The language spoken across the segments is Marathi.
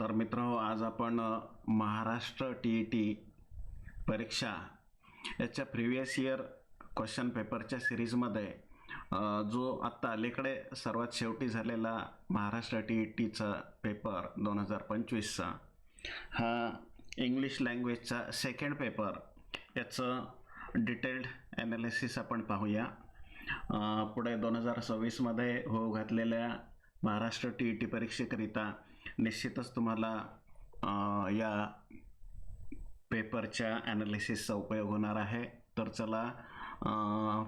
तर मित्रांनो, आज आपण महाराष्ट्र टी परीक्षा याच्या प्रिव्हियस इयर क्वेश्चन पेपरच्या सिरीजमध्ये जो आत्ता अलीकडे सर्वात शेवटी झालेला महाराष्ट्र टीचा पेपर 2025चा हा इंग्लिश लँग्वेजचा सेकंड पेपर याचं डिटेल्ड ॲनालिसिस आपण पाहूया. पुढे 2026मध्ये होऊ घातलेल्या महाराष्ट्र टी परीक्षेकरिता निश्चितच तुम्हाला या पेपरच्या ॲनालिसिसचा उपयोग होणार आहे. तर चला,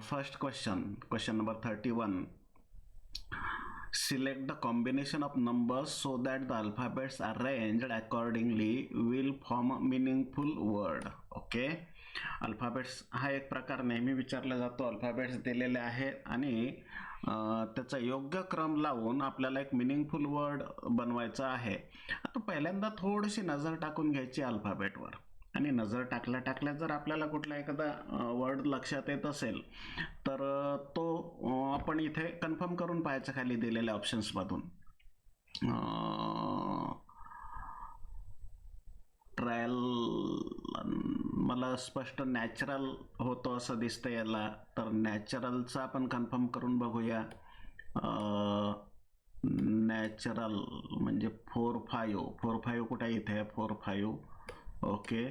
first question number 31. Select the combination of numbers so that the alphabets arranged accordingly will form a meaningful word. Okay, alphabets हा एक प्रकार नेहमी विचारला जातो. अल्फाबेट्स दिलेले आहेत आणि त्याचा योग्य क्रम लावून आपल्याला एक मिनिंगफुल वर्ड बनवायचा आहे. आता पहिल्यांदा थोडीशी नजर टाकून घ्यायची अल्फाबेटवर आणि नजर टाकल्या जर आपल्याला कुठला एखादा वर्ड लक्षात येत असेल तर तो आपण इथे कन्फर्म करून पाहायचं खाली दिलेल्या ऑप्शन्समधून. ट्रायल मला स्पष्ट नॅचरल होतो असं दिसतं याला, तर नॅचरलचा आपण कन्फर्म करून बघूया. नॅचरल म्हणजे 4-5 कुठे इथे 4-5. ओके,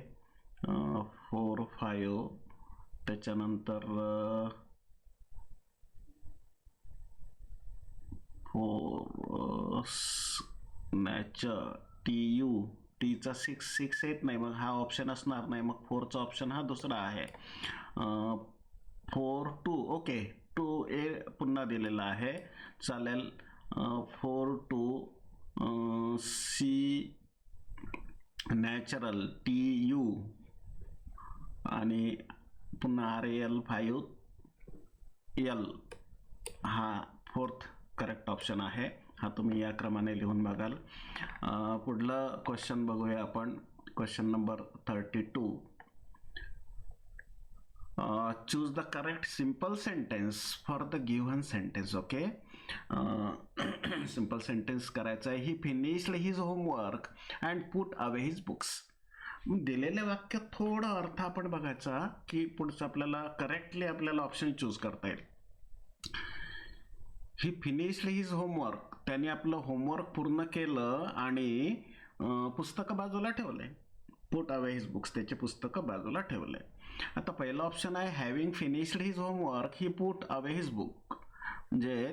4-5. त्याच्यानंतर 4 नॅचर टीचा 6 येत नाही, मग हा ऑप्शन असणार नाही. मग 4चा ऑप्शन हा दुसरा आहे. 4-2. ओके, 2A पुन्हा दिलेला आहे, चालेल. 4-2 C नॅचरल TU आणि पुन्हा RAL 5L हा 4th करेक्ट ऑप्शन आहे. हा तुम्ही या क्रमाने लिहून बघाल. पुढलं क्वेश्चन बघूया आपण. Question number 32. Choose the correct simple sentence for the given sentence. Okay, simple sentence करायचं आहे. ही finished his homework and put away his books. दिलेले वाक्य थोडं अर्थ आपण बघायचा की पुढचं आपल्याला करेक्टली आपल्याला ऑप्शन चूज करता येईल. ही फिनिश्ड हिज होमवर्क, त्याने आपलं होमवर्क पूर्ण केलं आणि पुस्तकं बाजूला ठेवले. पुट अवे हिज बुक्स, त्याचे पुस्तकं बाजूला ठेवले. आता पहिला ऑप्शन आहे हॅव्हिंग फिनिश्ड हिज होमवर्क ही पुट अवे हिज बुक, म्हणजे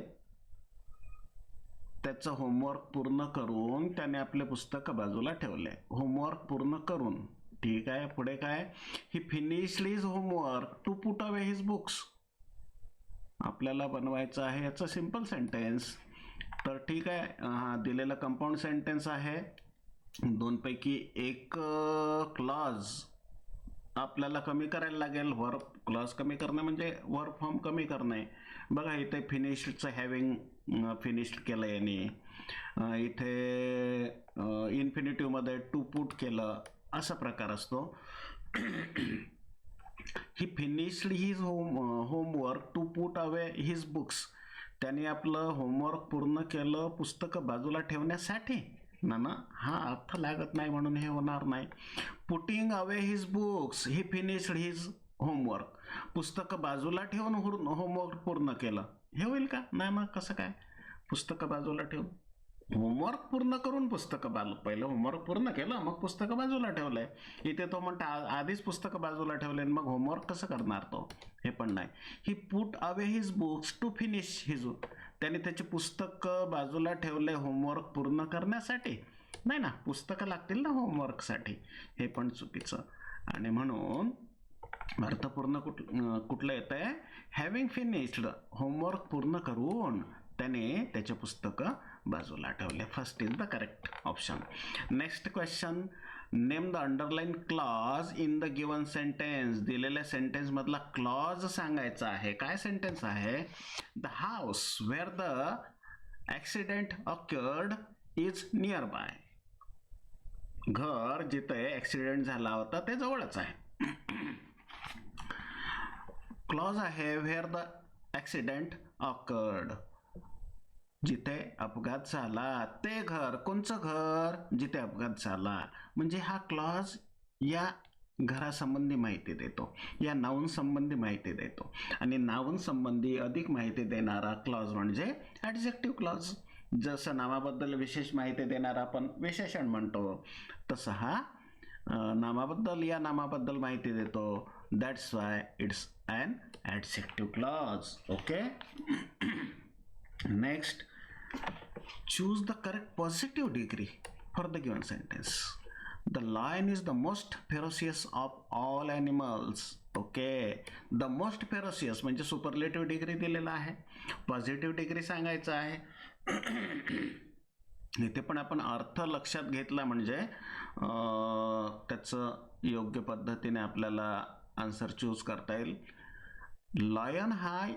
त्याचं होमवर्क पूर्ण करून त्याने आपले पुस्तकं बाजूला ठेवले. होमवर्क पूर्ण करून, ठीक आहे. पुढे काय, he finished his homework to put away his books, आपल्याला बनवायचं आहे याचं सिंपल सेंटेन्स. तर ठीक आहे, हा दिलेला कंपाऊंड सेंटेन्स आहे. दोनपैकी एक क्लॉज आपल्याला कमी करायला लागेल. वर्ब क्लॉज कमी करणे म्हणजे वर्ब फॉर्म कमी करणे. बघा इथे फिनिश्डचं हॅव्हिंग फिनिश्ड केलं याने, इथे इन्फिनिटिव्हमध्ये टू पुट केलं, असा प्रकार असतो. He finished his homework to put away his books, त्याने आपलं होमवर्क पूर्ण केलं पुस्तकं बाजूला ठेवण्यासाठी ना हा अर्थ लागत नाही म्हणून हे होणार नाही. पुटिंग अवे हिज बुक्स ही फिनिश्ड हिज होमवर्क, पुस्तकं बाजूला ठेवून होमवर्क पूर्ण केलं, हे होईल का? नाही, मग कसं काय? पुस्तकं बाजूला ठेवून होमवर्क पूर्ण करून पुस्तकं पहिलं होमवर्क पूर्ण केलं मग पुस्तकं बाजूला ठेवलंय. इथे तो म्हणता आधीच पुस्तकं बाजूला ठेवले मग होमवर्क कसं करणार तो? हे पण नाही. He put away his books to finish his, त्याने त्याचे पुस्तकं बाजूला ठेवले होमवर्क पूर्ण करण्यासाठी, नाही ना, पुस्तकं लागतील ना होमवर्कसाठी, हे पण चुकीचं. आणि म्हणून अर्थपूर्ण कुठलं येत आहे, हॅव्हिंग फिनिश्ड, होमवर्क पूर्ण करून त्याने त्याचे पुस्तकं बाजूला ठेवले. First is the correct option. Next question, name the underline clause in the given sentence. दिलेल्या सेंटेन्स मधला क्लॉज सांगायचा आहे. काय सेंटेन्स आहे? The house where the accident occurred is nearby, घर जिथे ऍक्सिडेंट झाला होता ते जवळच आहे. क्लॉज आहे वेअर द ऍक्सिडेंट ऑकर्ड, जिथे अपघात झाला ते घर. कोणचं घर? जिथे अपघात झाला. म्हणजे हा क्लॉज या घरासंबंधी माहिती देतो, या नाऊन संबंधी माहिती देतो. आणि नाऊन संबंधी अधिक माहिती देणारा क्लॉज म्हणजे ॲडजेक्टिव्ह क्लॉज. जसं नामाबद्दल विशेष माहिती देणारा आपण विशेषण म्हणतो, तसं हा नामाबद्दल या नामाबद्दल माहिती देतो. That's why it's an adjective clause. Okay. Next, choose the correct positive degree for the given sentence. The lion is the most ferocious of all animals. Okay. The most ferocious म्हणजे सुपरलेटिव्ह डिग्री दिलेला आहे, पॉझिटिव्ह डिग्री सांगायचं आहे. इथे पण आपण अर्थ लक्षात घेतला म्हणजे त्याचं योग्य पद्धतीने आपल्याला आन्सर चूज करता येईल. लायन हा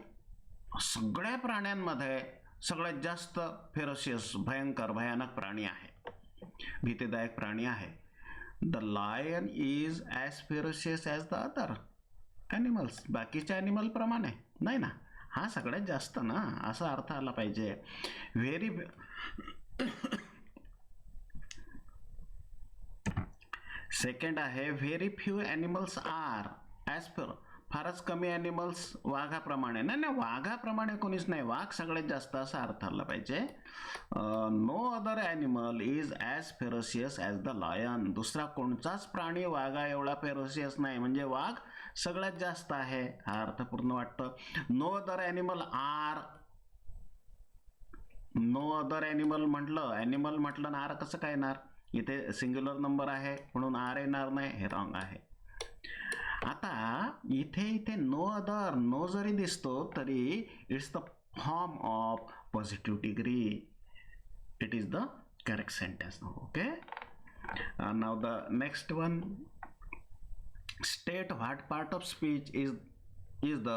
सगळ्या प्राण्यांमध्ये सगळ्यात जास्त फेरोशियस, भयानक प्राणी आहे, भीतीदायक प्राणी आहे. The lion is as ferocious as the other animals. बाकीच्या ॲनिमल प्रमाणे नाही ना, हा सगळ्यात जास्त ना, असा अर्थ आला पाहिजे. व्हेरी सेकंड आहे, very few animals are as per. फारच कमी ॲनिमल्स वाघाप्रमाणे. नाही नाही, वाघाप्रमाणे कोणीच नाही, वाघ सगळ्यात जास्त असा अर्थ आला पाहिजे. No other animal is as ferocious as the lion. दुसरा कोणताच प्राणी वाघा एवढा फेरोशियस नाही, म्हणजे वाघ सगळ्यात जास्त आहे, हा अर्थ पूर्ण वाटतं. No other animal are. No other animal म्हटलं ना, आर कसं काय येणार? इथे सिंग्युलर नंबर आहे म्हणून आर येणार नाही, हे रॉंग आहे. आता इथे नो अदर, नो जरी दिसतो तरी it's the form of positive degree. It is the correct sentence. Okay. Now the next one, state what part of speech is the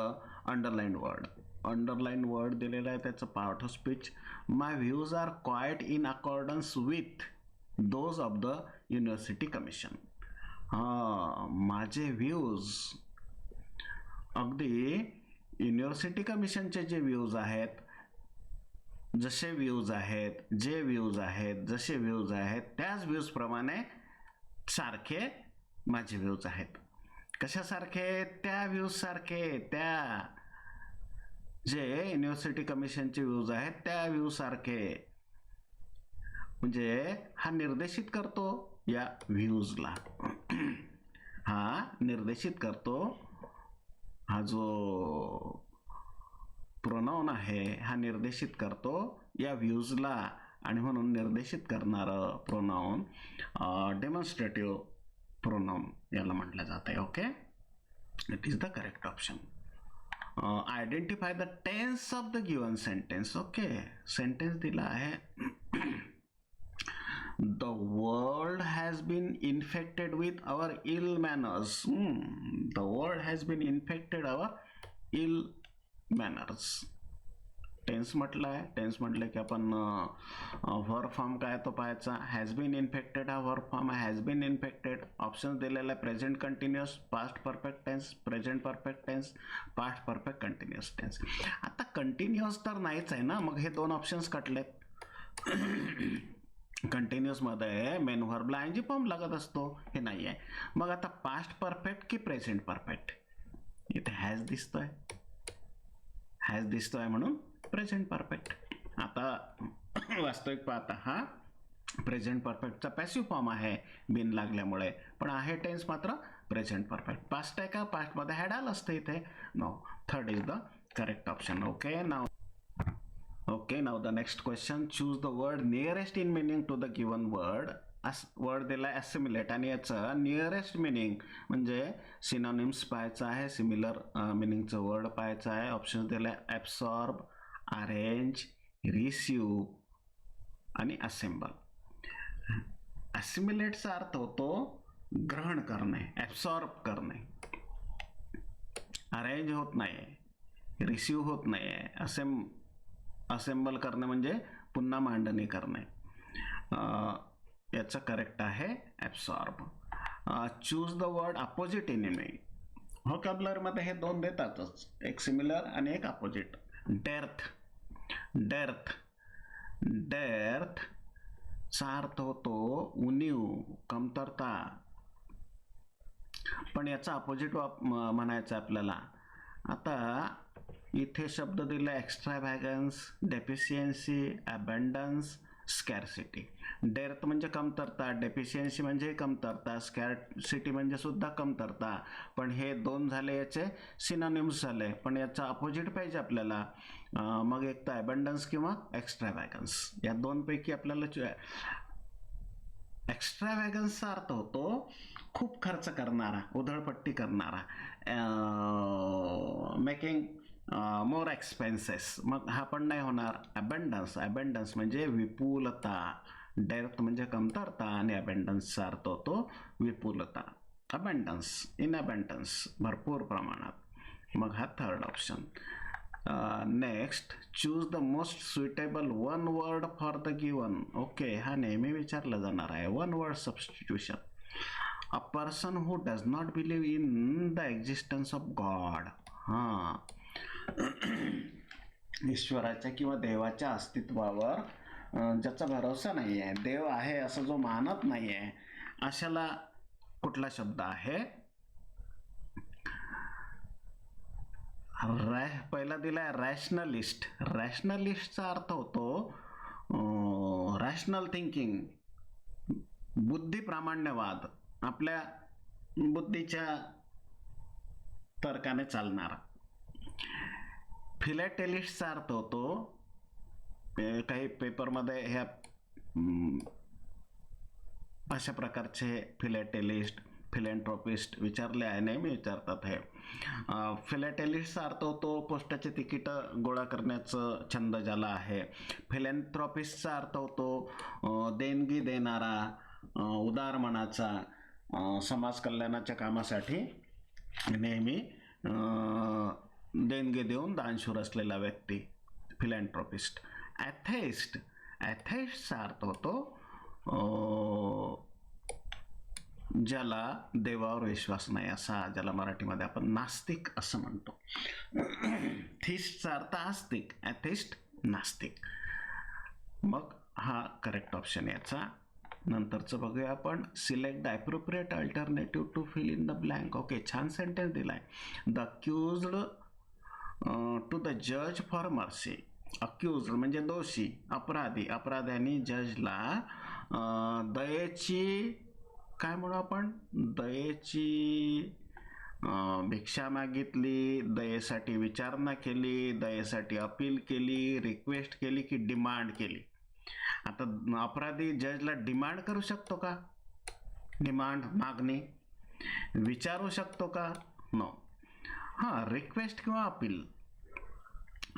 underline word. Underline word दिलेला आहे, त्याचं part of speech. My views are quite in accordance with those of the university commission. माझे व्ह्यूज अगदी युनिव्हर्सिटी कमिशनचे जे व्ह्यूज आहेत, जसे व्ह्यूज आहेत, जे व्ह्यूज आहेत, जसे व्ह्यूज आहेत, त्याच व्ह्यूजप्रमाणे सारखे माझे व्ह्यूज आहेत. कशासारखे? त्या व्ह्यूज सारखे, त्या जे युनिव्हर्सिटी कमिशनचे व्ह्यूज आहेत त्या व्ह्यूज सारखे. म्हणजे हा निर्देशित करतो या व्ह्यूजला, हा निर्देशित करतो, हा जो प्रोनाउन आहे हा निर्देशित करतो या व्ह्यूजला, आणि म्हणून निर्देशित करणारं प्रोनाउन डेमॉन्स्ट्रेटिव्ह प्रोनाउन याला म्हटलं जातं आहे. Okay. It is the correct option. Identify the tense of the given sentence. Okay. Sentence दिला आहे, the world has been infected with our ill manners. The world has been infected our ill manners. Tense म्हटलं आहे, टेन्स म्हटलं की आपण वर्ब फॉर्म काय तो पाहायचा. हॅज बीन इन्फेक्टेड हा वर्ब फॉर्म आहे, हॅज बीन इन्फेक्टेड. ऑप्शन दिलेला आहे, present continuous, past perfect tense, present perfect tense, past perfect continuous tense. आता कंटिन्युअस तर नाहीच आहे ना, मग हे दोन ऑप्शन्स कटलेत. कंटिन्युअस मध्ये मेन व्हर्बला आयएनजी फॉर्म लागत असतो, हे नाही आहे. मग आता पास्ट परफेक्ट की प्रेझेंट परफेक्ट? इथे हॅज दिसतोय, हॅज दिसतोय म्हणून प्रेझेंट परफेक्ट. आता वास्तविक पाहता हा प्रेझेंट परफेक्टचा पॅसिव्ह फॉर्म आहे बिन लागल्यामुळे, पण आहे टेन्स मात्र प्रेझेंट परफेक्ट. पास्ट आहे का? पास्टमध्ये हॅड आलं असतं इथे. No, third is the correct option. Okay. Now Okay, now the next question, choose the word nearest in meaning to the given word. Word दिला assimilate, आणि याचं नियरेस्ट मिनिंग म्हणजे सिनोनिम्स पाहायचं आहे, सिमिलर मिनिंगचं वर्ड पाहायचं आहे. ऑप्शन दिला ॲब्सॉर्ब, अरेंज, रिसिव्ह आणि असेंबल. ॲसिमिलेटचा अर्थ होतो ग्रहण करणे, ॲब्सॉर्ब करणे. अरेंज होत नाही, रिसिव्ह होत नाही आहे. असेंबल करणे म्हणजे पुन्हा मांडणी करणे. याचं करेक्ट आहे absorb. Choose the word opposite enemy. व्होकॅब्युलरीमध्ये हे दोन देतातच, एक सिमिलर आणि एक अपोजिट. डेर्थ, डेर्थ डेर्थ चा अर्थ होतो उणीव, कमतरता, पण याचा अपोजिट म्हणायचं आपल्याला. आता इथे शब्द दिला एक्स्ट्राव्हॅगन्स, डेफिशियन्सी, अबंडन्स, स्कॅरसिटी. डेर्थ म्हणजे कमतरता, डेफिशियन्सी म्हणजे कमतरता, स्कॅरसिटी म्हणजे सुद्धा कमतरता. पण हे दोन झाले याचे सिनोनिम्स झाले, पण याचा अपोजिट पाहिजे आपल्याला. मग एक तर अबंडन्स किंवा एक्स्ट्राव्हॅगन्स, या दोनपैकी आपल्याला. एक्स्ट्राव्हॅगन्सचा अर्थ होतो खूप खर्च करणारा, उधळपट्टी करणारा, मेकिंग मोर एक्सपेन्सेस. मग हा पण नाही होणार. अबंडन्स म्हणजे विपुलता. डेर्थ म्हणजे कमतरता आणि अबंडन्सचा अर्थ होतो विपुलता. इन अबंडन्स, भरपूर प्रमाणात. मग हा third option. Next, choose the most suitable one word for the given. Okay, हा नेहमी विचारला जाणार आहे. One word substitution. A person who does not believe in the existence of God. हां, ईश्वराच्या किंवा देवाच्या अस्तित्वावर ज्याचा भरोसा नाही आहे, देव आहे असं जो मानत नाही आहे, अशाला कुठला शब्द आहे? पहिला दिलाय रॅशनलिस्ट. रॅशनलिस्टचा अर्थ होतो रॅशनल थिंकिंग, बुद्धिप्रामाण्यवाद, आपल्या बुद्धीच्या तर्काने चालणारा. फिलॅटेलिस्टचा अर्थ होतो, काही पेपरमध्ये ह्या अशा प्रकारचे फिलॅटेलिस्ट, फिलॅन्थ्रोपिस्ट विचारले आहे, नेहमी विचारतात हे. फिलॅटेलिस्टचा अर्थ होतो पोस्टाचे तिकीट गोळा करण्याचं छंद ज्याला आहे. फिलॅन्थ्रोपिस्टचा अर्थ होतो देणगी देणारा, उदार मनाचा, समाज कल्याणाच्या कामासाठी नेहमी देणगी देऊन दानशूर असलेला व्यक्ती, फिलॅन्थ्रोपिस्ट. ॲथेइस्टचा अर्थ होतो ज्याला देवावर विश्वास नाही, असा, ज्याला मराठीमध्ये आपण नास्तिक असं म्हणतो. थिस्टचा अर्थ आस्तिक, ॲथेइस्ट नास्तिक. मग हा करेक्ट ऑप्शन याचा. नंतरचं बघूया आपण. Select the appropriate alternative to fill in the blank. Okay, छान सेंटेन्स दिलाय. द अक्युज्ड टू द जज फॉर मर्सी. अक्युज्ड म्हणजे दोषी, अपराधी. अपराध्याने जजला दयेची, काय म्हणू आपण, दयेची भिक्षा मागितली, दयेसाठी विचारणा केली, दयेसाठी अपील केली, रिक्वेस्ट केली की डिमांड केली. आता अपराधी जजला डिमांड करू शकतो का? डिमांड, मागणी. विचारू शकतो का? नो. हां, रिक्वेस्ट किंवा अपील.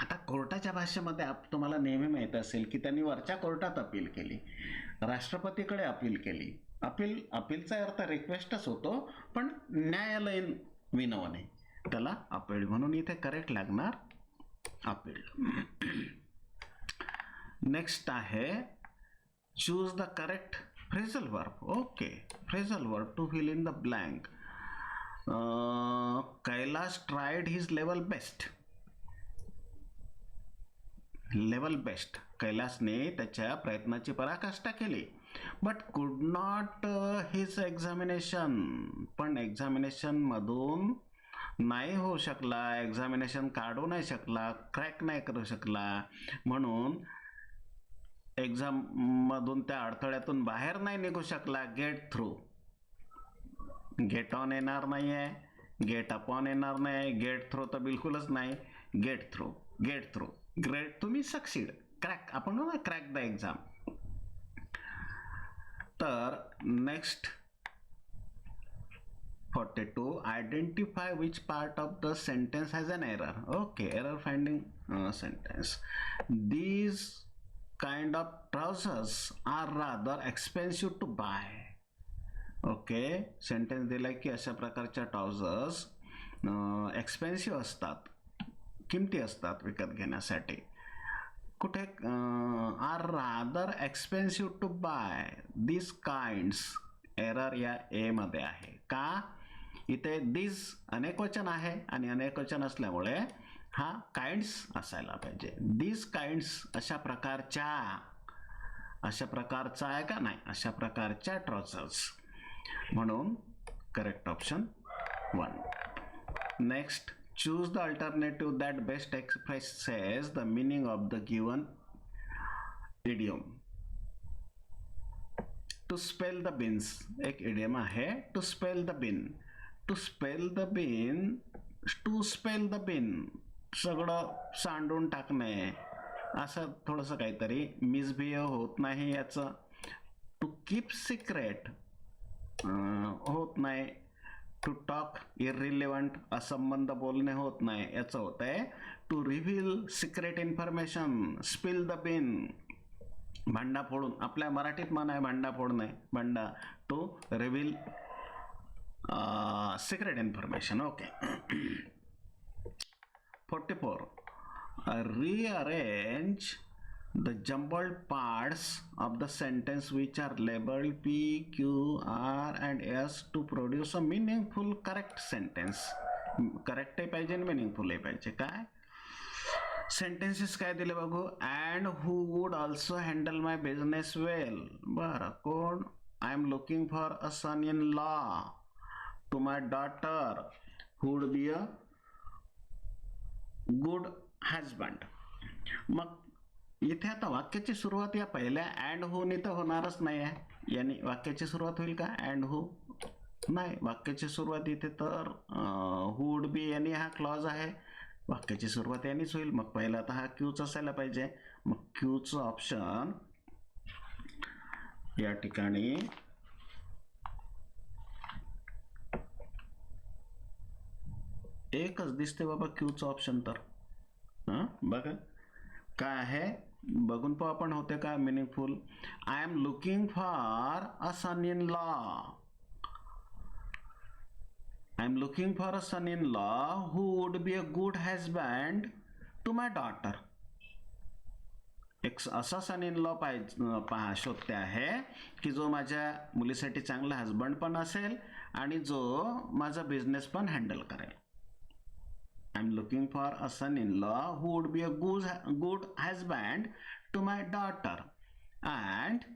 आता कोर्टाच्या भाषेमध्ये तुम्हाला नेहमी माहीत असेल की त्यांनी वरच्या कोर्टात अपील केली, राष्ट्रपतीकडे अपील केली. अपीलचा अर्थ रिक्वेस्टच होतो, पण न्यायालयीन विनवणे, त्याला अपील. म्हणून इथे करेक्ट लागणार अपील. नेक्स्ट आहे choose the correct phrasal verb. Okay, phrasal verb to fill in the blank. Kailas tried his level best. Level best, कैलासने त्याच्या प्रयत्नाची पराकाष्ठा केली. But could not his examination. पण एक्झामिनेशन मधून नाही होऊ शकला, एक्झामिनेशन काढू नाही शकला, क्रॅक नाही करू शकला. म्हणून एक्झाम मधून त्या अडथळ्यातून बाहेर नाही निघू शकला. Gate through. गेट ऑन येणार नाही आहे, गेट अपॉन येणार नाही, गेट थ्रू तर बिलकुलच नाही. Get through, get through. Great, तुम्ही सक्सीड, क्रॅक, आपण म्हणू क्रॅक द एक्झाम. तर next 42, identify which part of the sentence has an error. Okay, error finding sentence. These kind of trousers are rather expensive to buy. Okay, sentence दिला की अशा प्रकारच्या ट्राउझर्स एक्सपेन्सिव्ह असतात, किमती असतात विकत घेण्यासाठी. कुठे are rather expensive to buy this kinds. Error या ए मध्ये आहे. का? इथे दिस अनेकवचन आहे आणि अनेकवचन असल्यामुळे हा काइंड्स असायला पाहिजे. दिस काइंड्स अशा प्रकारचा आहे का? नाही, अशा प्रकारच्या ट्राउझर्स. म्हणून correct option 1. Next, choose the alternative that best expresses the meaning of the given idiom. To spell the beans एक idiom आहे. To spell the bean. To spell the bean. To spell the bean सगळं सांडून टाकणे, असं थोडंसं काहीतरी मिसबिहेव होत नाही याचं. टू कीप सिक्रेट होत नाही. टू टॉक इररिलेव्हंट असंबंध बोलणे होत नाही याचं होत आहे to reveal secret information. Spill the beans भांडा फोडून, आपल्या मराठीत म्हण आहे भांडा फोडणे, भांडा. To reveal secret information. Okay. 44. Rearrange the jumbled parts of the sentence which are labeled P, Q, R and S to produce a meaningful correct sentence. Correct पाहिजे आणि मिनिंगफुल पाहिजे. काय सेंटेन्सेस काय दिले बघू? And who would also handle my business well. बरं, कोण? I am looking for a son in law to my daughter who would be a good husband. मग इथे आता वाक्याची सुरुवात या पहिल्या अँड हू ने तर होणारच नाही आहे. याने वाक्याची सुरुवात होईल का? अँड हू नाही. वाक्याची सुरुवात इथे तर हू वुड बी याने हा क्लॉज आहे. वाक्याची सुरुवात यानेच होईल. मग पहिला तर हा क्यूच असायला पाहिजे. मग क्यूचं ऑप्शन या ठिकाणी एकच दिसते बाबा क्यूचं ऑप्शन. तर बघा काय आहे बघून पाहू आपण, होते का meaningful. I am looking for a son in law. I am looking for a son in law who would be a good husband to my daughter. एक असा सन इन लॉ पहा शोधते आहे की जो माझ्या मुलीसाठी चांगला हजबंड पण असेल आणि जो माझा बिझनेस पण हँडल करेल. I'm looking for a son-in-law who would be a good husband to my daughter and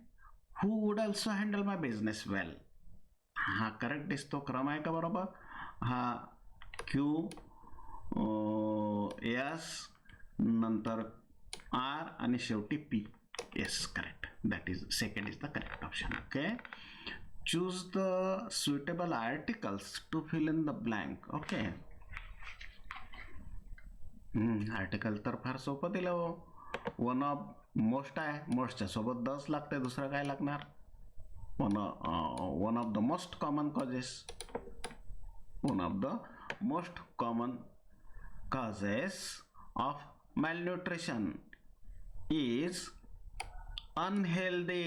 who would also handle my business well. हा करेक्ट दिसतो. क्रम आहे का बरोबर? हा क्यू एस नंतर आर आणि शेवटी P. Yes, correct. That is second is the correct option. Okay. Choose the suitable articles to fill in the blank. Okay. Article तर फार सोपं दिलं हो. वन ऑफ मोस्ट आहे. मोस्टच्या सोबत दस लागते, दुसरं काय लागणार? One of the most common causes. One of the most common causes of malnutrition is unhealthy.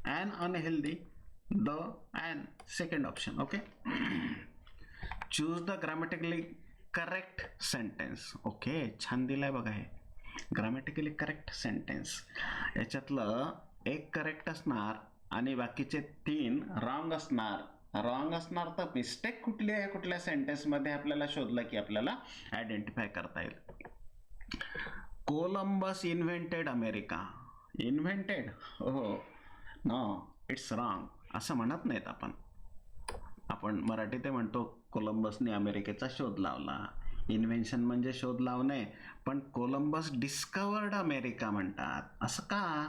And unhealthy the and second option. Okay. Choose the grammatically correct sentence. Okay, छान दिलाय बघा हे ग्रामॅटिकली करेक्ट सेंटेन्स. याच्यातलं एक करेक्ट असणार आणि बाकीचे 3 रॉंग असणार. रॉंग असणार तर मिस्टेक कुठली आहे कुठल्या सेंटेन्समध्ये आपल्याला शोधलं की आपल्याला आयडेंटिफाय करता येईल. Columbus invented America. इन्व्हेंटेड? हो, नो, इट्स रॉंग असं म्हणत नाहीत आपण. आपण मराठीत म्हणतो कोलंबसने अमेरिकेचा शोध लावला. इन्व्हेन्शन म्हणजे शोध लावणे, पण कोलंबस डिस्कवर्ड अमेरिका म्हणतात. असं का?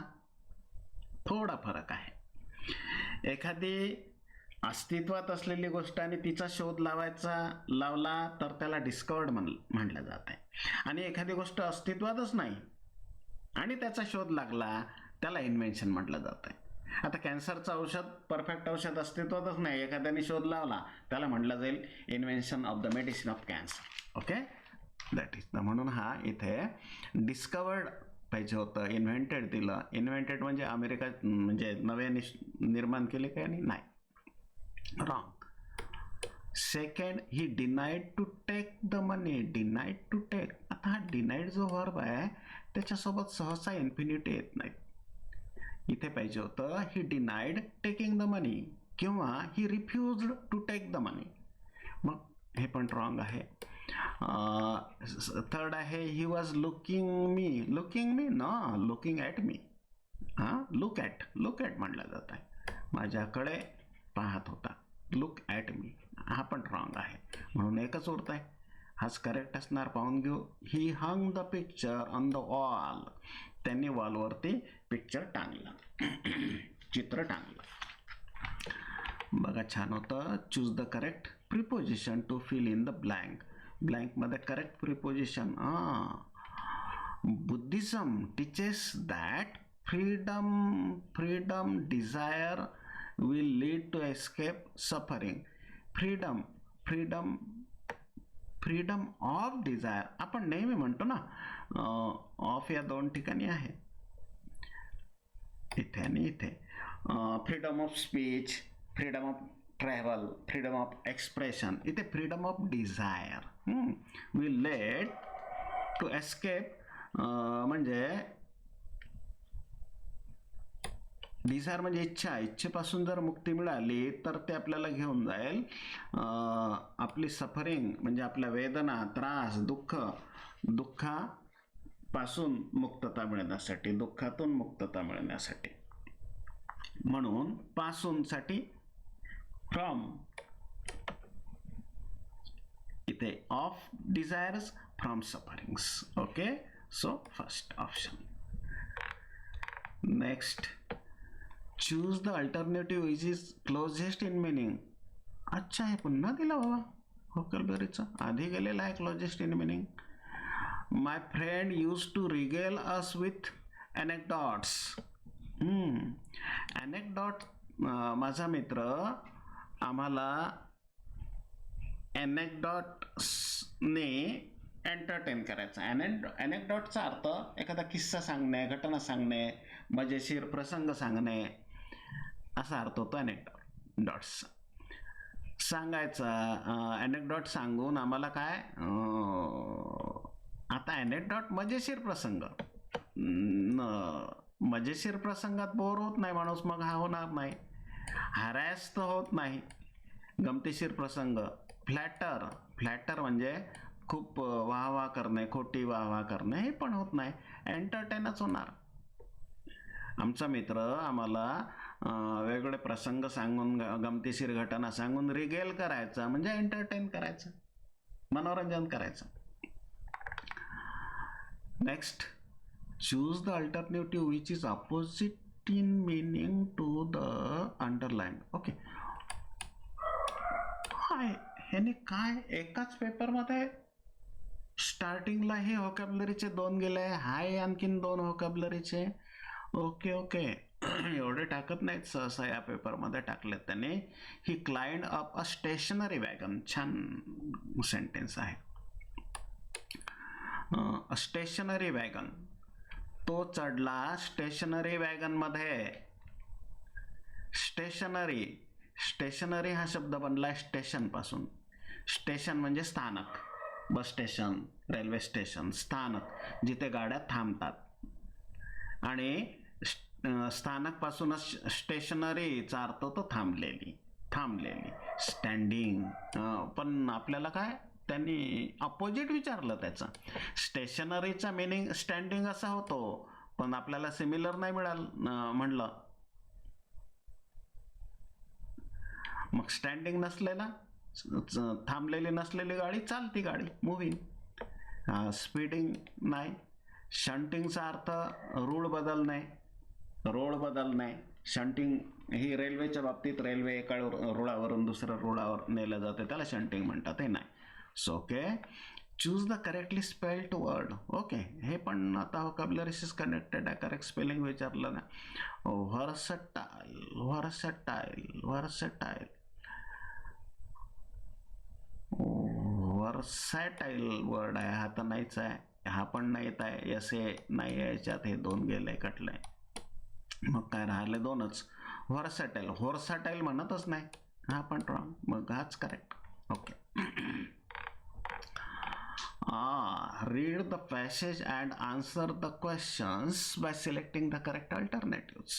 थोडा फरक आहे. एखादी अस्तित्वात असलेली गोष्ट आणि तिचा शोध लावला तर त्याला डिस्कवर्ड म्हटलं जात आहे. आणि एखादी गोष्ट अस्तित्वातच नाही आणि त्याचा शोध लागला त्याला इन्व्हेन्शन म्हटलं जात आहे. आता कॅन्सरचं औषध, परफेक्ट औषध अस्तित्वातच नाही, एखाद्याने शोध लावला त्याला म्हटलं जाईल invention of the medicine of cancer. Okay, that is म्हणून हा इथे डिस्कवर्ड पाहिजे होतं, इन्व्हेंटेड दिलं. इन्व्हेंटेड म्हणजे अमेरिका म्हणजे नव्याने निर्माण केले काय? नाही, wrong. Second, he denied to take the money. Denied to take. आता हा डिनाइड जो वर्ब आहे त्याच्यासोबत सहसा इन्फिनिटी येत नाही. इथे पाहिजे होतं ही डिनाइड टेकिंग द मनी किंवा ही रिफ्युज्ड टू टेक द मनी. मग हे पण रॉंग आहे. थर्ड आहे ही वॉज लुकिंग मी ना, लुकिंग ॲट मी. हां, लुक ॲट म्हटलं जात आहे, माझ्याकडे पाहत होता, लुक ॲट मी. हा पण रॉंग आहे, म्हणून एकच उरत आहे. हाच करेक्ट असणार, पाहून घेऊ. He hung the picture on the wall. त्यांनी वॉलवरती पिक्चर टांगलं, चित्र टांगलं. बघा, छान होतं. Choose the correct preposition to fill in the blank. ब्लँकमध्ये correct preposition. Buddhism teaches that freedom desire will lead to escape suffering. Freedom of desire आपण नेहमी म्हणतो ना, ऑफ या दोन ठिकाणी आहे, इथे आणि इथे. Freedom of speech, freedom of travel, freedom of expression. इथे freedom of desire will led to escape, म्हणजे डिझायर म्हणजे इच्छा. इच्छेपासून जर मुक्ती मिळाली तर ते आपल्याला घेऊन जाईल आपली सफरिंग, म्हणजे आपल्या वेदना, त्रास, दुःखापासून मुक्तता मिळण्यासाठी, दुःखातून मुक्तता मिळण्यासाठी. म्हणून पासून साठी फ्रॉम, इथे of desires, from sufferings. Okay, so first option. Next, choose the alternative which is closest in meaning. अच्छा, हे पुन्हा दिलं बाबा व्होकॅब्युलरीचं, आधी गेलेलं आहे closest in meaning. My friend use to regale us with anecdotes. Anecdote, माझा मित्र आम्हाला अनेक्डॉट्सने एंटरटेन करायचा. अनेक्डॉटचा अर्थ एखादा किस्सा सांगणे, घटना सांगणे, मजेशीर प्रसंग सांगणे, असा अर्थ होतो अनेक्डॉट्स सांगायचा. अनेक्डॉट सांगून आम्हाला काय, आता अनेक्डॉट मजेशीर प्रसंग, मजेशीर प्रसंगात बोर होत नाही माणूस, मग हा होणार नाही. हॅरॅस तर होत नाही. गमतीशीर प्रसंग. फ्लॅटर म्हणजे खूप वाहवा करणे, खोटी वाहवा करणे, हे पण होत नाही. एंटरटेनच होणार. आमचा मित्र आम्हाला वेगवेगळे प्रसंग सांगून, गमतीशीर घटना सांगून रिगेल करायचा, म्हणजे एंटरटेन करायचं, मनोरंजन करायचं. Next, choose the alternative which is opposite in meaning to the underline. Okay, ह्याने काय एकाच पेपरमध्ये स्टार्टिंगला हे व्होकॅब्युलरीचे 2 गेले, हाय आणखीन 2 व्होकॅब्युलरीचे. ओके एवढे टाकत नाहीत सहसा, या पेपरमध्ये टाकलेत त्याने. He climbed up a stationary wagon. छान सेंटेन्स आहे. स्टेशनरी वॅगन, तो चढला स्टेशनरी वॅगन मध्ये. स्टेशनरी हा शब्द बनला स्टेशन पासून. स्टेशन म्हणजे स्थानक, बस स्टेशन, रेल्वे स्टेशन, स्थानक जिथे गाड्या थांबतात. आणि स्थानक पासूनच स्टेशनरीचा अर्थ तो थांबलेली, स्टँडिंग. पण आपल्याला काय त्यांनी अपोजिट विचारलं त्याचं. स्टेशनरीचा मिनिंग स्टँडिंग असा होतो, पण आपल्याला सिमिलर नाही म्हणलं. मग स्टँडिंग नसलेला, थांबलेली नसलेली गाडी चालती गाडी, मूव्हिंग. स्पीडिंग नाही. शंटिंगचा अर्थ रोड बदलणे. शंटिंग ही रेल्वेच्या बाबतीत, रेल्वे एका रुळावरून दुसऱ्या रुळावर नेलं जाते, त्याला शंटिंग म्हणतात, हे नाही. So okay, choose the correctly spelled word. Okay, हे पण आता व्होकॅब्युलरीशीच कनेक्टेड आहे. करेक्ट स्पेलिंग विचारलं ना. वर्सॅटाईल वर्ड आहे, हा तर नाहीच आहे. हा पण नाही येत आहे, असे नाही याच्यात, हे 2 गेले, कटले. मग काय राहिले 2च. व्हर्सॅटाईल म्हणतच नाही, हा पण रॉंग, मग हाच correct. Okay, Read the passage and answer the questions by selecting the correct alternatives.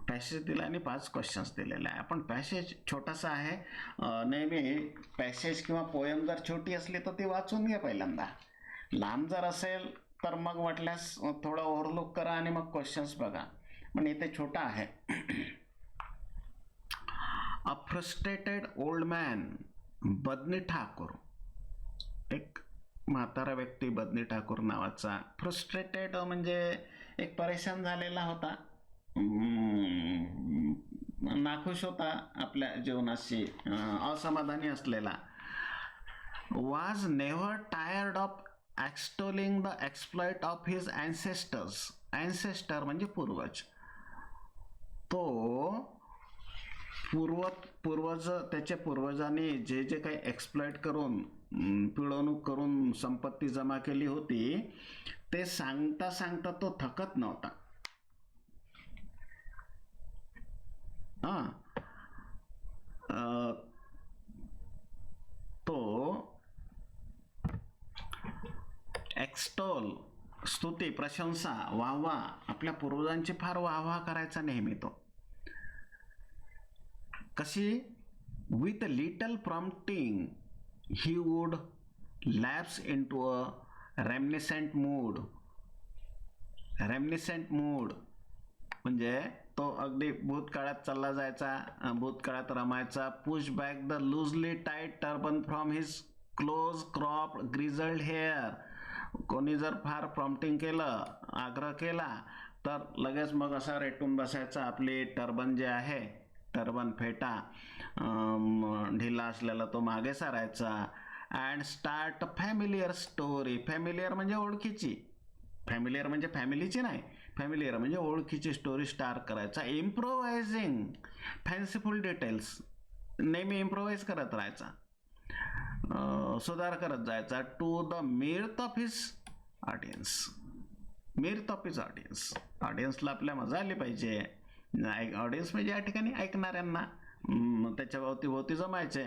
Passage दिला आणि 5 क्वेश्चन्स दिलेले आहे. आपण पॅसेज छोटासा आहे, नेहमी पॅसेज किंवा पोयम जर छोटी असली तर ती वाचून घ्या पहिल्यांदा. लांब जर असेल तर मग वाटल्यास थोडं ओव्हरलुक करा आणि मग क्वेश्चन्स बघा. पण इथे छोटा आहे. अ फ्रस्ट्रेटेड ओल्ड मॅन, बदनी ठाकूर, एक म्हातारा व्यक्ती बदनी ठाकूर नावाचा. फ्रस्ट्रेटेड म्हणजे एक परेशान झालेला होता, नाखुश होता आपल्या जीवनाशी, असमाधानी असलेला. was never tired of extolling the exploit of his ancestors. ancestor म्हणजे पूर्वज. तो पूर्वज त्याच्या पूर्वजांनी जे जे काही एक्सप्लॉइट करून, पिळवणूक करून संपत्ती जमा केली होती ते सांगता सांगता तो थकत नव्हता. तो एक्स्टोल, स्तुती, प्रशंसा, वाहवा, आपल्या पूर्वजांची फार वाहवा करायचा नेहमी तो. कशी? With little prompting he would lapse into a reminiscent mood. Reminiscent mood म्हणजे तो अगदी भूतकाळात चालला जायचा, भूतकाळात रमायचा. Push back the loosely tied turban from his close crop grizzled hair. कोणी जर फार प्रॉम्प्टिंग केलं, आग्रह केला तर लगेच मग असा रेटून बसायचा. आपली टर्बन जे आहे, टर्बन फेटा ढिला असलेला तो मागे सारायचा. And start familiar story. Familiar म्हणजे ओळखीची, फॅमिलियर म्हणजे फॅमिलीची नाही, फॅमिलियर म्हणजे ओळखीची स्टोरी स्टार्ट करायचा. इम्प्रोव्हायझिंग फॅन्सीफुल डिटेल्स, नेहमी इम्प्रोव्हाइज करत राहायचा, सुधार करत जायचा. To the mirth of his audience. Mirth of his audience, ऑडियन्सला आपल्या मजा आली पाहिजे. ऑडियन्स म्हणजे या ठिकाणी ऐकणाऱ्यांना. त्याच्या भोवती जमायचे,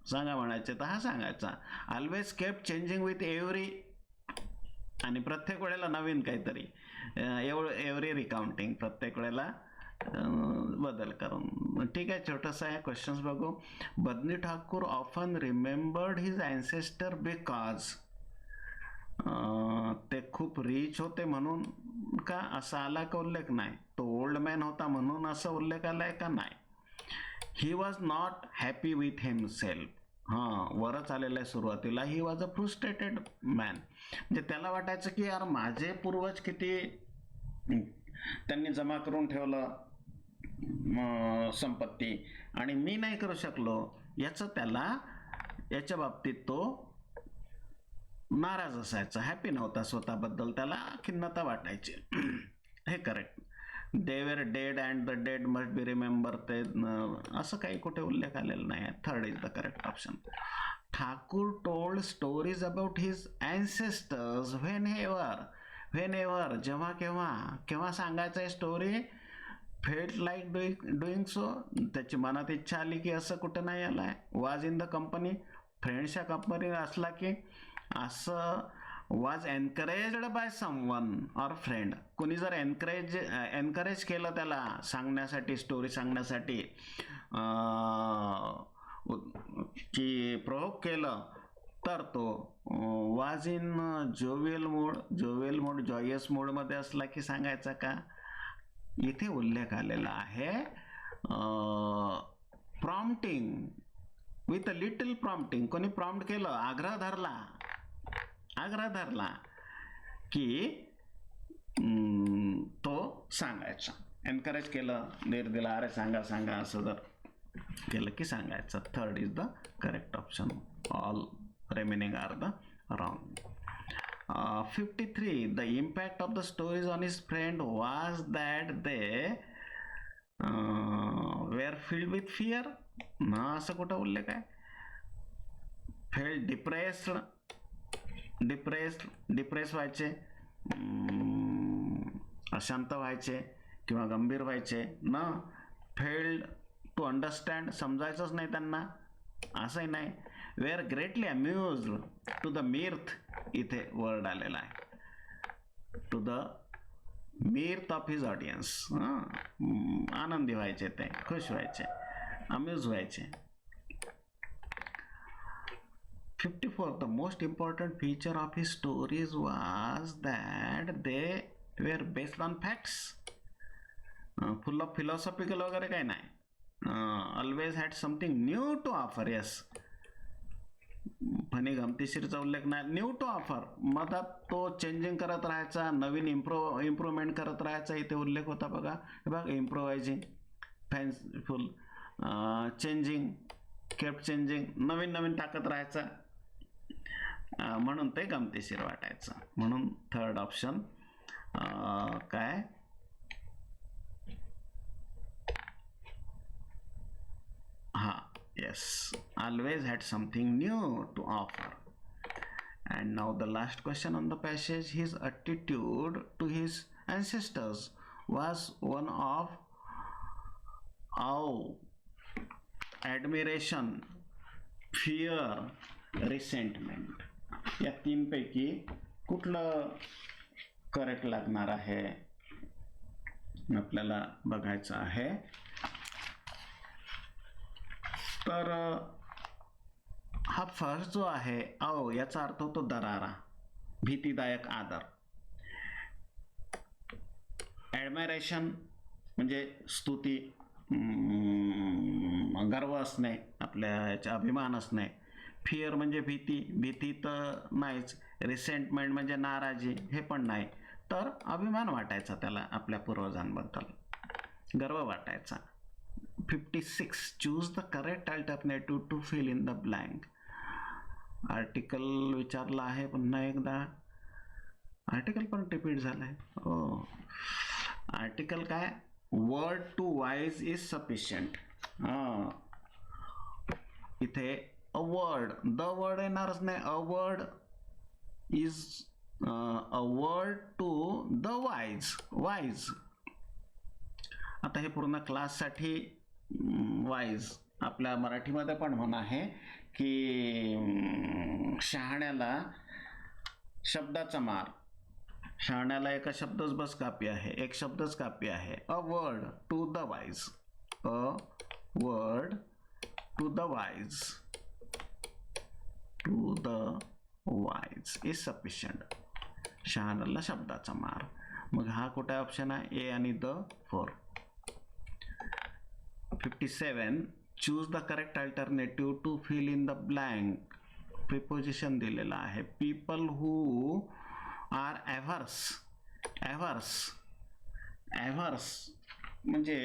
सांगा म्हणायचे तर हा सांगायचा. Always kept changing with every, आणि प्रत्येक वेळेला नवीन काहीतरी, एव्हरी रिकाउंटिंग, प्रत्येक वेळेला बदल करून. ठीक आहे, छोटंसं आहे. क्वेश्चन्स बघू. Badni Thakur often remembered his ancestor because. ते खूप रिच होते म्हणून का असा आला का उल्लेख नाही. तो ओल्ड मॅन होता म्हणून असं उल्लेख आलाय का नाही. He was not happy with himself. वरच आलेलं आहे सुरुवातीला. He was a frustrated man. म्हणजे त्याला वाटायचं की यार माझे पूर्वज किती त्यांनी जमा करून ठेवलं संपत्ती आणि मी नाही करू शकलो, याचं त्याला, याच्या बाबतीत तो नाराज असायचा, हॅपी नव्हता स्वतःबद्दल, त्याला खिन्नता वाटायची. हे correct. They were dead and the dead must be remember. ते असं काही कुठे उल्लेख आलेला नाही आहे. Third is the correct option. Thakur told stories about his ancestors when ever, जेव्हा केव्हा सांगायचं आहे story. Felt like doing so, त्याची मनात इच्छा आली की असं कुठं नाही आलं आहे. वाज इन द कंपनी, फ्रेंड्सच्या कंपनीत असला की असं. वाज एनकरेज्ड बाय समवन और फ्रेंड, कोणी जर एनकरेज केलं त्याला सांगण्यासाठी, स्टोरी सांगण्यासाठी, की प्रोव्होक केलं तर तो was in jovial mood, Joyce मूडमध्ये असला की सांगायचा का. इथे उल्लेख आलेला आहे prompting with a little prompting. कोणी प्रॉम्प्ट केलं, आग्रह धरला की तो सांगायचा. एनकरेज केलं, धीर दिला, अरे सांगा असं जर केलं की सांगायचं. Third is the correct option. All remaining are the wrong. 53. The impact of the stories on his friend was that they were filled with fear. ना असं कुठं उल्लेख आहे. फेल्ड डिप्रेस व्हायचे, अशांत व्हायचे किंवा गंभीर व्हायचे ना. फेल्ड टू अंडरस्टँड, समजायचंच नाही त्यांना, असंही नाही. Were greatly amused to the mirth, इथे वर्ड आलेला आहे, to the mirth of his audience. आनंदी व्हायचे, ते खुश व्हायचे, अम्यूज व्हायचे. 54. The most important feature of his stories was that they were based on facts. Full of philosophical वगैरे काही नाही. Always had something new to offer. Yes. Funny गमतीशीरचा उल्लेख नाही. न्यू टू ऑफर, मधात तो चेंजिंग करत राहायचा, नवीन इम्प्रुव्हमेंट करत राहायचा, इथे उल्लेख होता बघा. बघा, इम्प्रोवायझिंग, फॅन्सीफुल, चेंजिंग, केप्ट चेंजिंग, नवीन नवीन टाकत राहायचा, म्हणून ते गमतीशीर वाटायचं. म्हणून थर्ड ऑप्शन काय, हा, yes, always had something new to offer. And now the last question on the passage, his attitude to his ancestors was one of awe, admiration, fear, resentment. या तीनपैकी कुठलं करेक्ट लागणार आहे आपल्याला बघायचं आहे. तर हा फर्स्ट जो आहे, अहो, याचा अर्थ होतो दरारा, भीतीदायक आदर. ॲडमायरेशन म्हणजे स्तुती, गर्व असणे, आपल्या याचा अभिमान असणे. फिअर म्हणजे भीती, भीती तर नाहीच. रिसेंटमेंट म्हणजे नाराजी, हे पण नाही. तर अभिमान वाटायचा त्याला आपल्या पूर्वजांबद्दल, गर्व वाटायचा. 56. Choose the correct alternative to fill in the blank. Article विचारला आहे पुन्हा एकदा. आर्टिकल पण रिपीट झालाय. हो, आर्टिकल काय, word to wise is sufficient. इथे अ वर्ड, द वर्ड येणारच नाही. A word is a word to the wise. Wise, आता हे पूर्ण क्लाससाठी वाईज, आपल्या मराठीमध्ये पण म्हणून आहे की शहाण्याला शब्दाचा मार. शहाण्याला एका शब्दच बस कापी आहे, एक शब्दच कापी आहे. A word to the wise, a word to the wise, to the wise is sufficient. शहाण्याला शब्दाचा मार. मग हा कुठे ऑप्शन आहे, ए आणि द 4. 57. Choose the correct alternative to fill in the blank. Preposition दिलेलं आहे. People who are averse. Averse, averse म्हणजे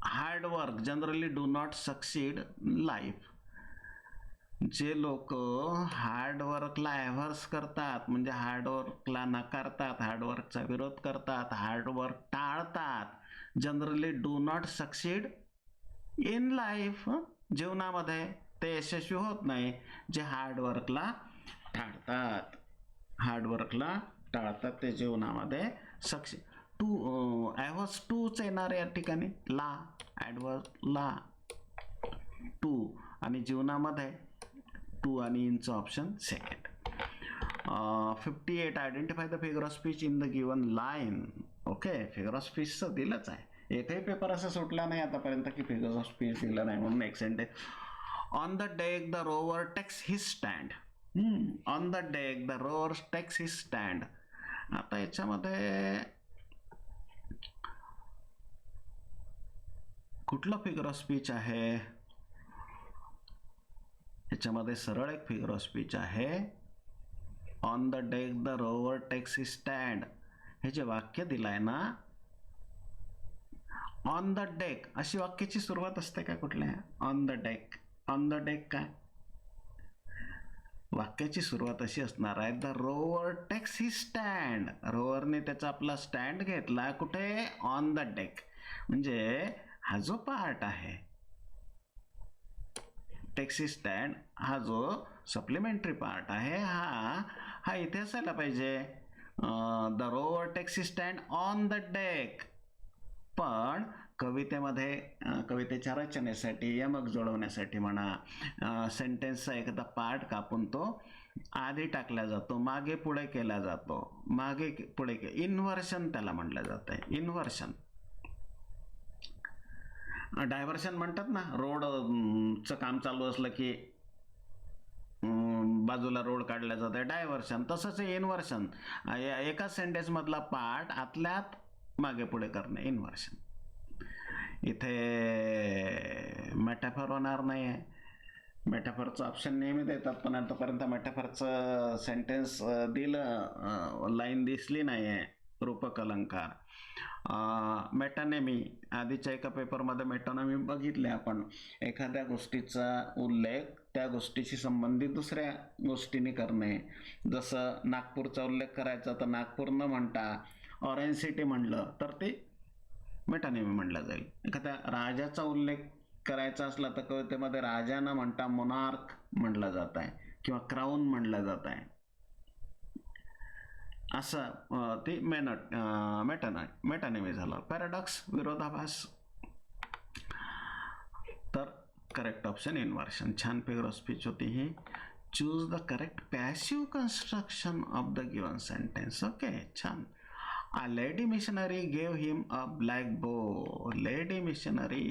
hard work, generally do not succeed life. जे लोक हार्डवर्कला ॲव्हर्स करतात, म्हणजे हार्डवर्कला नकारतात, हार्डवर्कचा विरोध करतात, हार्डवर्क टाळतात, generally do not succeed in life. जीवनामध्ये ते यशस्वी होत नाही. जे हार्डवर्कला टाळतात, हार्डवर्कला टाळतात, ते जीवनामध्ये सक्सेस. टू, ॲव्हर्स टूच येणार या ठिकाणी, ला, ॲडवर्स ला, टू, आणि जीवनामध्ये टू आणि इनचं option second. 58. Identify the figure of speech in the given line. Okay, figure of स्पीचचं दिलंच आहे. एकही पेपर असं सुटला नाही आतापर्यंत की फिगर ऑफ स्पीच दिलं नाही, म्हणून एक sentence. On the deck the rover takes his stand. On the deck the rover takes his stand. आता याच्यामध्ये कुठलं फिगर ऑफ स्पीच आहे? याच्यामध्ये सरळ एक फिगर ऑफ स्पीच आहे. On the deck the rover takes his stand. हे जे वाक्य दिलंय ना, ऑन द डेक अशी वाक्याची सुरुवात असते का कुठल्या? On the deck, on the deck काय वाक्याची सुरुवात अशी असणार आहे, the rover takes his stand. रोवरने त्याचा आपला स्टँड घेतला कुठे? On the deck. म्हणजे हा जो पार्ट आहे टेक्स हिज स्टँड, हा जो सप्लिमेंटरी पार्ट आहे, हा इथे असायला पाहिजे. The rover takes his stand on the deck. पण कवितेमध्ये कवितेच्या रचनेसाठी यमक जोडवण्यासाठी म्हणा सेंटेन्सचा एखादा पार्ट कापून तो आधी टाकला जातो, मागे पुढे केला जातो, मागे पुढे इन्व्हर्शन त्याला म्हटलं जातं. इन्व्हर्शन. डायव्हर्शन म्हणतात ना, रोडचं काम चालू असलं की बाजूला रोड काढला जात आहे, डायव्हर्शन. तसंच इन्व्हर्शन, एकाच सेंटेन्स मधला पार्ट आतल्यात मागे पुढे करणे, इन्व्हर्शन. इथे मेटाफर होणार नाही आहे. मेटाफरचं ऑप्शन नेहमी देतात, पण आतापर्यंत मेटाफरचं सेंटेन्स दिलं, लाईन दिसली नाही आहे. रूपक अलंकार. मेटानेमी, आधीच्या एका पेपरमध्ये मेटानेमी बघितले आपण. एखाद्या गोष्टीचा उल्लेख त्या गोष्टीशी संबंधित दुसऱ्या गोष्टीने करणे. जसं नागपूरचा उल्लेख करायचा तर नागपूर न म्हणता ऑरेंज सिटी म्हणलं तर ते मेटानेमी म्हणलं जाईल. एखाद्या राजाचा उल्लेख करायचा असला तर कवितेमध्ये राजा न म्हणता मोनार्क म्हणलं जात आहे किंवा क्राऊन म्हणलं जात आहे. असं ते मेटानेमी झालं. पॅराडॉक्स, विरोधाभास. तर करेक्ट ऑप्शन इन्व्हर्शन. छान फिगर स्पीच होती ही. Choose the correct passive construction of the given sentence. Okay, छान. A lady missionary gave him a black bow. Lady missionary,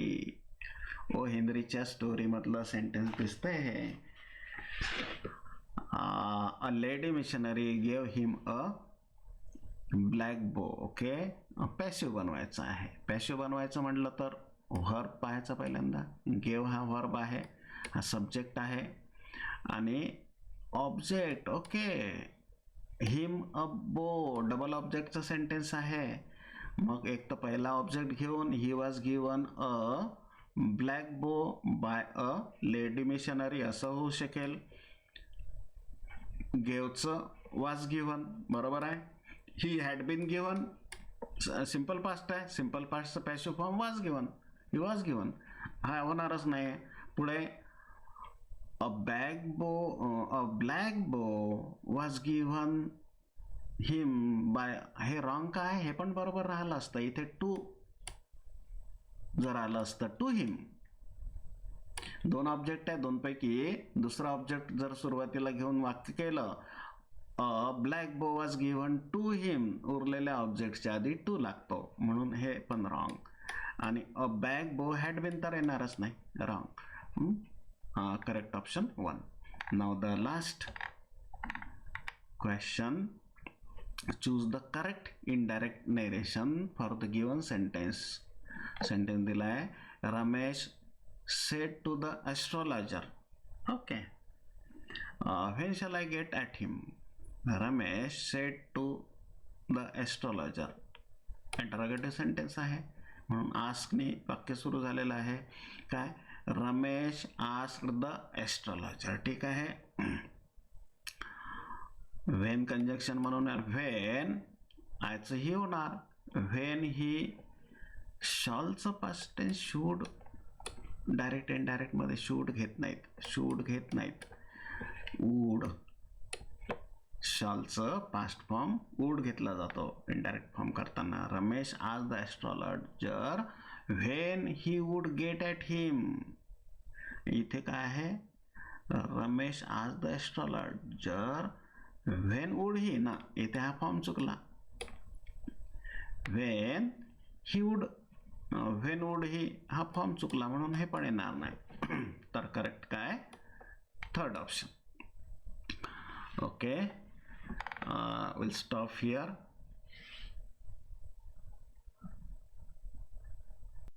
O हेनरीच्या story मधलं सेंटेन्स दिसतंय हे. A lady missionary gave him a black bow. Okay, passive बनवायचं आहे. पॅसिव्ह बनवायचं म्हटलं तर व्हर्ब पाहायचा पहिल्यांदा. गेव हा व्हर्ब आहे, हा सब्जेक्ट आहे आणि ऑब्जेक्ट. ओके, हिम अ बो डबल ऑब्जेक्टचा सेंटेन्स आहे. मग एक तर पहिला ऑब्जेक्ट घेऊन he was given a black bow by a lady missionary असं होऊ शकेल. गेवचं वॉज गिवन, बरोबर आहे. He had been given, simple past आहे. सिंपल पास्टचं passive form was given, he was given, हा होणारच नाही. पुढे a black bow was given him by, हे रॉंग काय, हे पण बरोबर राहिलं असतं. इथे टू जर आलं असतं, टू हिम. दोन ऑब्जेक्ट आहे, दोनपैकी दुसरा ऑब्जेक्ट जर सुरुवातीला घेऊन वाक्य केलं, अ ब्लॅक बो वॉज गिव्हन टू हिम, उरलेल्या ऑब्जेक्टच्या आधी टू लागतो, म्हणून हे पण रॉंग. आणि अ बॅग बो हॅड बीन तर येणारच नाही, wrong. Correct option 1. Now the last question. Choose the correct indirect narration for the given sentence. Sentence दिला आहे, Ramesh said to the astrologer. Okay. When shall I get at him? Ramesh said to the astrologer. Interrogative sentence आहे म्हणून आस्कने वाक्य सुरू झालेलं आहे. काय, रमेश आस्क्ड द एस्ट्रोलॉजर. ठीक आहे. व्हेन कंजक्शन म्हणून व्हेन आयचं ही होणार. व्हेन ही शॉलचं past tense should, direct indirect मध्ये शूड घेत नाहीत. वूड, शॉलचं पास्ट फॉर्म वूड घेतला जातो इनडायरेक्ट फॉर्म करताना. रमेश आज the astrologer when he would get at him. इथे काय आहे, रमेश आज the astrologer when would he ना, इथे हा फॉर्म चुकला. व्हेन वुड ही हा फॉर्म चुकला म्हणून हे पण येणार नाही. तर करेक्ट काय, third option. Okay, will stop here.